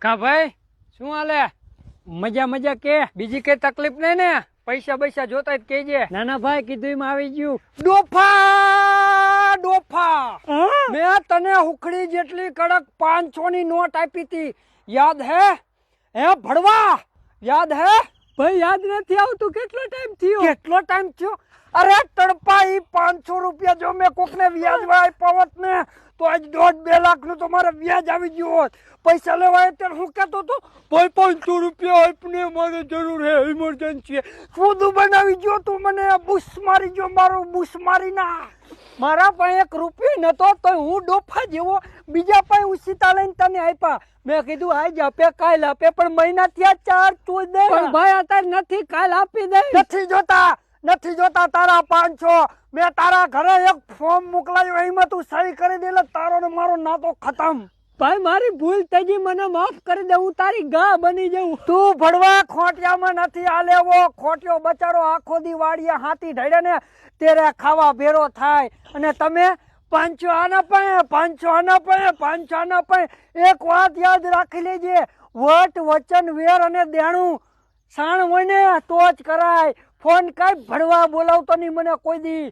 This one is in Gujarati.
કા ભાઈ શું હાલે? મજા મજા કે બીજી કઈ તકલીફ નહીં ને? પૈસા પૈસા જોતા જ કેજે. ના ના ભાઈ કીધું એમ આવી ગયું. ડોફા ડોફા મેં તને હુખડી જેટલી કડક 500 ની નોટ આપી હતી, યાદ હે? હે ભડવા યાદ હે? ભાઈ યાદ નથી આવતું. કેટલો ટાઈમ થયો? કેટલો ટાઈમ થયો? અરે તડપા ઈ 500 રૂપિયા જો મેં કોકને વ્યાજ આપ્યા હોત ને તો આજ 1.5-2 લાખ નું તો મારે વ્યાજ આવી ગયું હોત. પૈસા લેવા ત્યારે હું કહેતો હતો ભાઈ 500 રૂપિયા આપને મારે જરૂર હે, ઇમરજન્સી. ખુદ બનાવી ગયો તું, મને બુશ મારી ગયો, મારો બુશ મારી ના. મારા પાસે 1 રૂપિયો નતો તો હું ડોફા જેવો બીજા પાસે ઉસીતા લઈને તને આપ્યા. મેં કીધું આજ આપે કાલ આપે, પણ મહિના થયા 4 તું દે. પણ ભાઈ અત્યારે નથી, કાલ આપી દે. નથી જોતા તારા 500. મેં તારા ઘરે એક ફોર્મ મોકલાયું, એમાં તું સહી કરી દે એટલે તારો ને મારો નાતો ખતમ. ભાઈ મારી ભૂલ થઈ ગઈ, મને માફ કરી દે, હું તારી ગા બની જાઉં. તું ભડવા ખોટિયામાં નથી આલેવો. ખોટિયો બચારો આખો દી વાડીએ હાથી ઢળે ને તેરે ખાવા ભેરો થાય, અને તમે 500 આના પાસે, 500 આના પાસે, 500 આના પાસે. એક વાત યાદ રાખી લેજે, વટ વચન વેર અને દેણું સાણ હોય ને તો જ કરાય. ફોન કઈ ભડવા બોલાવતો નહીં મને કોઈ દી.